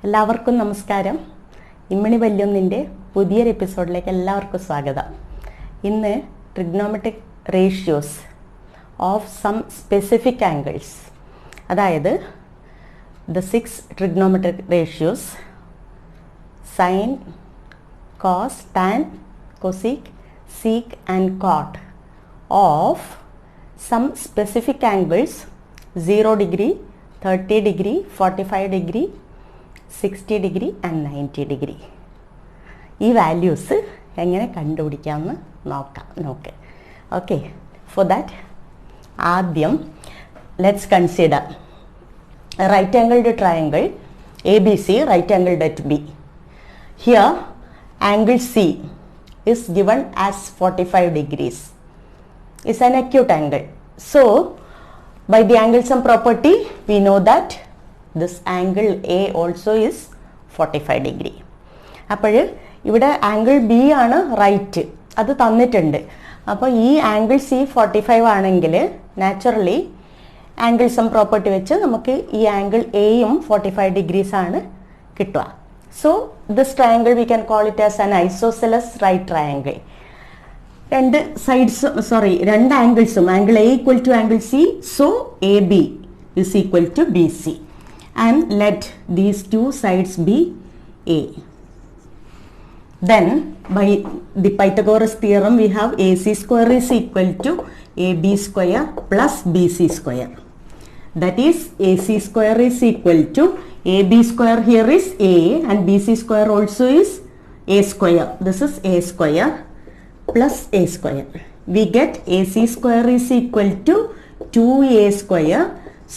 എല്ലാവർക്കും നമസ്കാരം. ഇമ്മണി വല്യൊന്നിൻ്റെ പുതിയൊരു എപ്പിസോഡിലേക്ക് എല്ലാവർക്കും സ്വാഗതം. ഇന്ന് trigonometric ratios of some specific angles, അതായത് the 6 trigonometric ratios sine, cos, tan, cosec, sec and cot of some specific angles 0 degree, 30 degree, 45 degree, 60 degree and 90 degree. ഈ വാല്യൂസ് എങ്ങനെ കണ്ടുപിടിക്കാമെന്ന് നോക്കാം. ഓക്കെ, ഫോർ ദാറ്റ് ആദ്യം let's consider right angled triangle ABC, right angled at B. Here angle C is given as 45 degrees. It's an acute angle. So by the angle sum property we know that this angle A also is 45 degree. അപ്പോൾ ഇവിടെ angle B ആണ് right, അത് തന്നിട്ടുണ്ട്. അപ്പോൾ ഈ angle C 45 ആണെങ്കിൽ naturally angle sum property വെച്ച് നമുക്ക് ഈ ആംഗിൾ എയും 45 ഡിഗ്രീസ് ആണ് കിട്ടുക. So this triangle we can call it as an isosceles right triangle. രണ്ട് ആംഗിൾസും angle A equal to angle C, so A B is equal to BC, and let these two sides be A. Then by the Pythagoras theorem we have AC square is equal to AB square plus BC square. That is AC square is equal to AB square, here is A, and BC square also is A square. This is A square plus A square. We get AC square is equal to 2A square.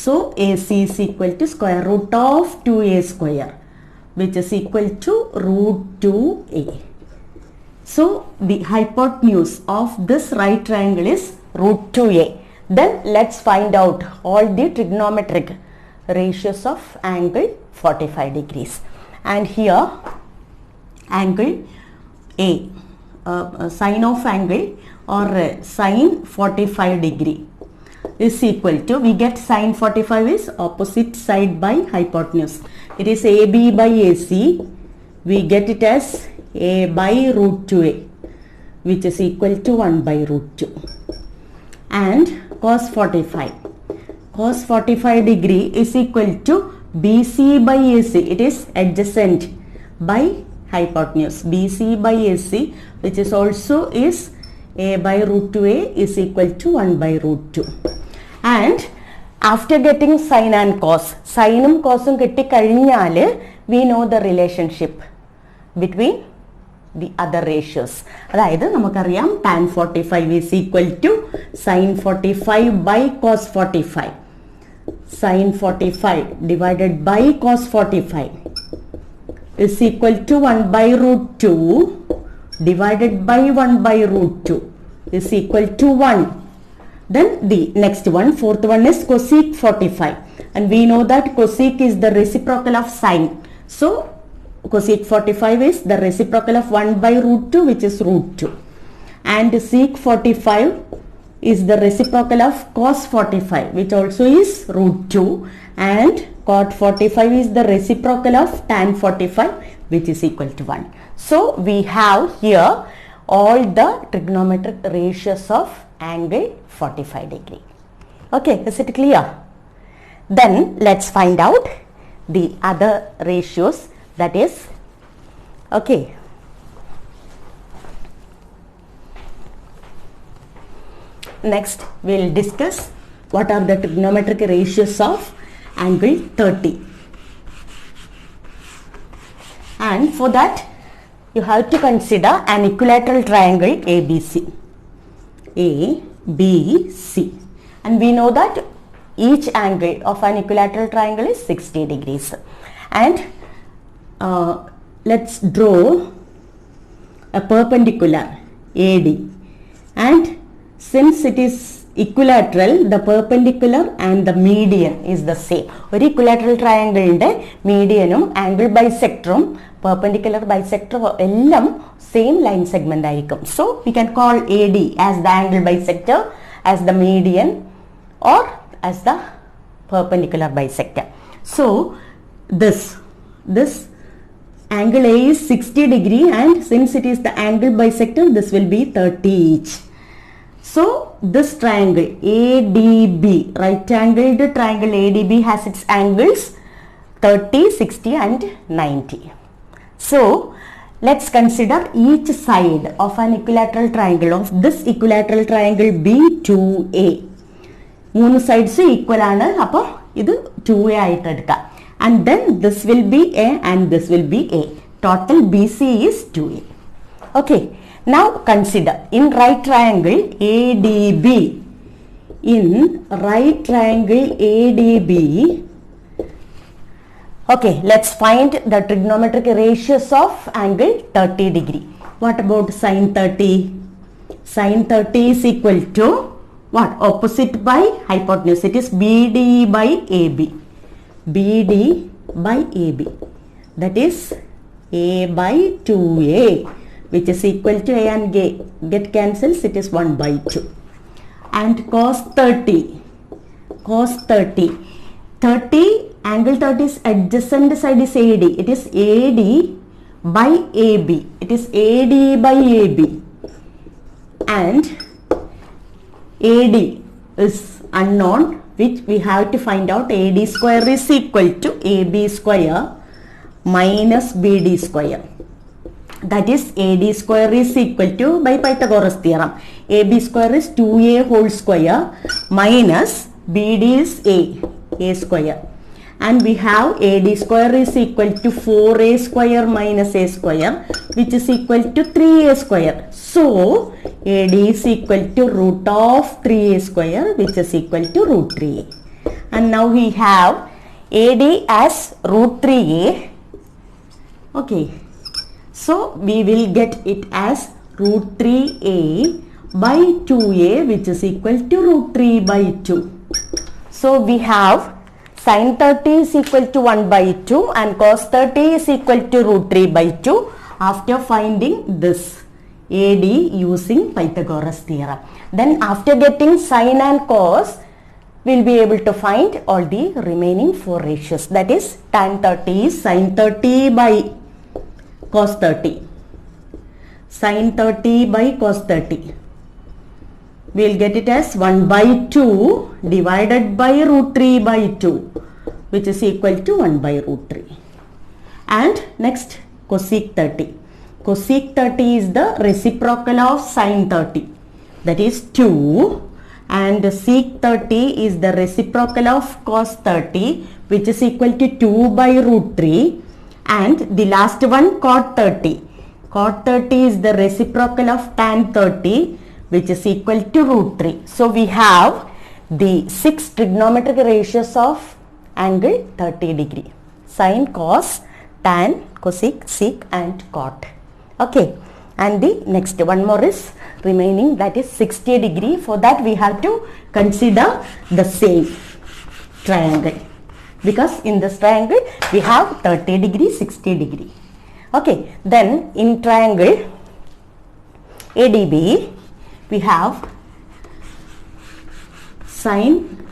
So AC is equal to square root of 2A square, which is equal to root 2A. So the hypotenuse of this right triangle is root 2A. Then let's find out all the trigonometric ratios of angle 45 degrees. And here angle A, sine of angle or sine 45 degree is equal to, we get sine 45 is opposite side by hypotenuse. It is AB by AC. We get it as A by root 2A, which is equal to 1 by root 2. And cos 45 degree is equal to BC by AC. It is adjacent by hypotenuse. BC by AC, which is also is A by root 2A, is equal to 1 by root 2. And after getting sine and cos, സൈനും കോസും കിട്ടിക്കഴിഞ്ഞാൽ we know the relationship between the other ratios. അതായത് നമുക്കറിയാം tan 45 is equal to sin 45 by cos 45. Sin 45 divided by cos 45 is equal to 1 by root 2 divided by 1 by root 2 is equal to 1. Then the next one, fourth one, is cosec 45, and we know that cosec is the reciprocal of sine. So cosec 45 is the reciprocal of 1 by root 2, which is root 2, and sec 45 is the reciprocal of cos 45, which also is root 2, and cot 45 is the reciprocal of tan 45, which is equal to 1. So we have here all the trigonometric ratios of angle 45 degree. Okay, is it clear? Then let's find out the other ratios, that is, okay, next we'll discuss what are the trigonometric ratios of angle 30. And for that you have to consider an equilateral triangle ABC. A, B, C, and we know that each angle of an equilateral triangle is 60 degrees. And let's draw a perpendicular AD, and since it is equilateral, the perpendicular and the median is the same. ഒരു equilateral triangle ന്റെ മീഡിയനും angle ബൈസെക്ടറും perpendicular ബൈസെക്ടറും എല്ലാം same line segment ആയിരിക്കും. So we can call AD as the angle bisector, as the median, or as the perpendicular bisector. So this this angle A is 60 degree, and since it is the angle bisector, this will be 30 each. So this triangle ADB, right angled triangle ADB, has its angles 30, 60 and 90. So let's consider each side of an equilateral triangle, of this equilateral triangle B2A. Moon sides equal ആണ്, അപ്പോൾ ഇത് 2A ആയിട്ട് എടുക്കാം. And then this will be A and this will be A. Total BC is 2A. Okay. Now consider in right triangle ADB. In right triangle ADB. Okay, let's find the trigonometric ratios of angle 30 degree. What about sin 30? Sin 30 is equal to what? Opposite by hypotenuse. It is BD by AB. BD by AB. That is A by 2A, which is equal to A and get cancels. It is 1 by 2. And cos 30. Cos 30. 30, angle 30 is adjacent side is AD. It is AD by AB. It is AD by AB. And AD is unknown, which we have to find out. AD square is equal to AB square minus BD square. That is AD square is equal to, by Pythagoras theorem, AB square is 2A whole square minus BD is A square. And we have AD square is equal to 4A square minus A square, which is equal to 3A square. So AD is equal to root of 3A square, which is equal to root 3A. And now we have AD as root 3A. Okay. So we will get it as root 3A by 2A, which is equal to root 3 by 2. So we have sin 30 is equal to 1 by 2 and cos 30 is equal to root 3 by 2 after finding this AD using Pythagoras theorem. Then after getting sin and cos, we'll be able to find all the remaining 4 ratios. That is tan 30 is sin 30 by cos 30. Sin 30 by cos 30. We'll get it as 1 by 2 divided by root 3 by 2, which is equal to 1 by root 3. And next cosec 30. Cosec 30 is the reciprocal of sin 30. That is 2. And sec 30 is the reciprocal of cos 30, which is equal to 2 by root 3. And the last one cot 30. Cot 30 is the reciprocal of tan 30, which is equal to root 3. So we have the 6 trigonometric ratios of angle 30 degree. Sin, cos, tan, cosec, sec and cot. Okay. And the next one more is remaining, that is 60 degree. For that we have to consider the same triangle. Because in this triangle we have 30 degree, 60 degree. Okay. Then in triangle ADB, we have sin.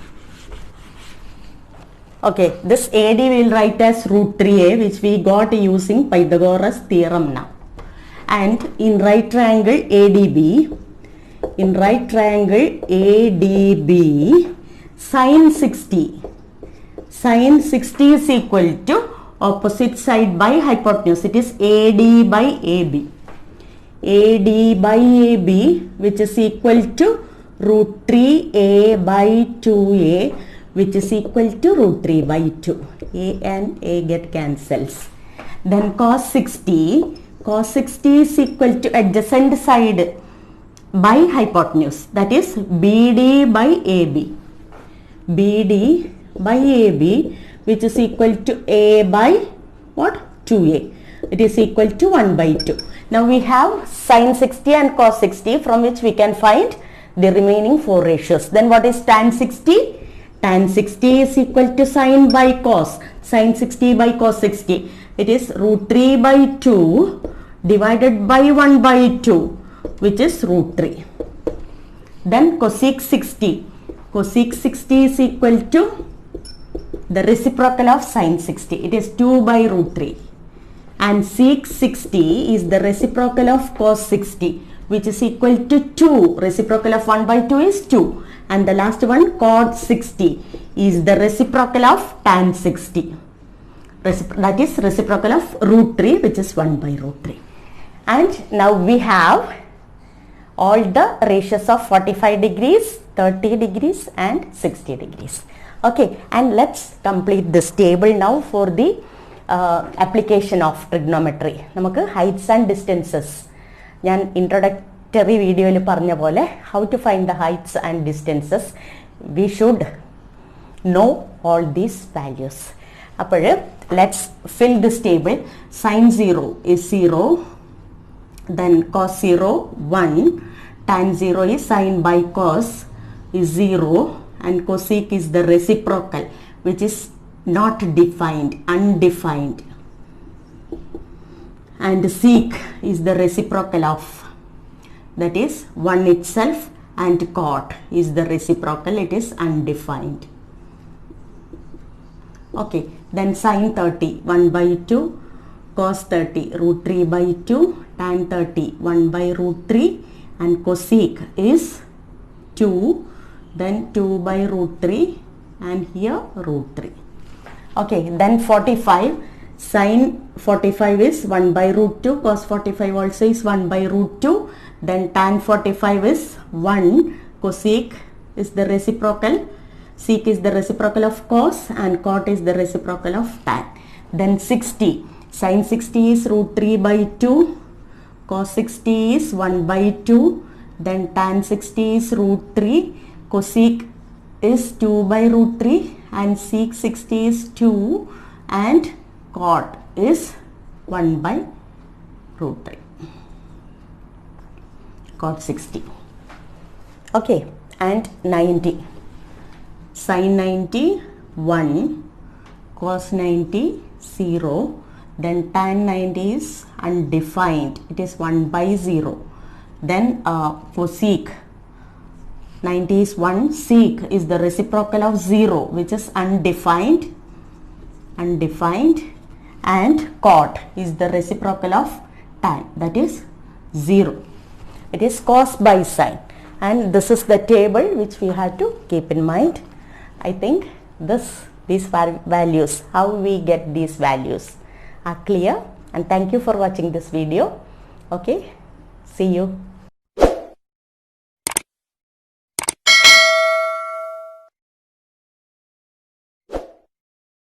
Okay, this AD we will write as root 3A, which we got using Pythagoras theorem now. And in right triangle ADB, sin 60. Sin 60 is equal to opposite side by hypotenuse. It is AD by AB. AD by AB, which is equal to root 3A by 2A, which is equal to root 3 by 2. A and A get cancels. Then cos 60. Cos 60 is equal to adjacent side by hypotenuse. That is BD by AB. BD by AB, which is equal to A by what? 2A. It is equal to 1 by 2. Now we have sin 60 and cos 60, from which we can find the remaining 4 ratios. Then what is tan 60? Tan 60 is equal to sin by cos. Sin 60 by cos 60. It is root 3 by 2 divided by 1 by 2, which is root 3. Then cosec 60. Cosec 60 is equal to the reciprocal of sine 60. It is 2 by root 3. And sec 60 is the reciprocal of cos 60, which is equal to 2. Reciprocal of 1 by 2 is 2. And the last one, cot 60, is the reciprocal of tan 60. That is reciprocal of root 3, which is 1 by root 3. And now we have all the ratios of 45 degrees, 30 degrees and 60 degrees. Okay, and let's complete this table now for the application of trigonometry. നമുക്ക് heights and distances, ഞാൻ introductory video യിൽ പറഞ്ഞ പോലെ, how to find the heights and distances, we should know all these values. അപ്പോൾ let's fill this table. Sin 0 is 0, then cos 0 1, tan 0 is sin by cos is 0, and cosec is the reciprocal, which is not defined, undefined, and sec is the reciprocal of, that is 1 itself, and cot is the reciprocal, it is undefined. Okay, then sin 30 1 by 2, cos 30 root 3 by 2, tan 30 1 by root 3, and cosec is 2, then 2 by root 3, and here root 3. Okay, then 45, sin 45 is 1 by root 2, cos 45 also is 1 by root 2, then tan 45 is 1, cosec is the reciprocal, sec is the reciprocal of cos, and cot is the reciprocal of tan. Then 60, sin 60 is root 3 by 2, cos 60 is 1 by 2, then tan 60 is root 3, cosec is 2 by root 3, and sec 60 is 2, and cot is 1 by root 3. Cot 60. Okay, and 90. Sin 90 1, cos 90 0, then tan 90 is undefined, it is 1 by 0. Then cosec 90 is 1, sec is the reciprocal of 0, which is undefined, and cot is the reciprocal of tan, that is 0. It is cos by sine, and this is the table which we have to keep in mind. I think these values, how we get these values are clear, and thank you for watching this video. Okay, see you.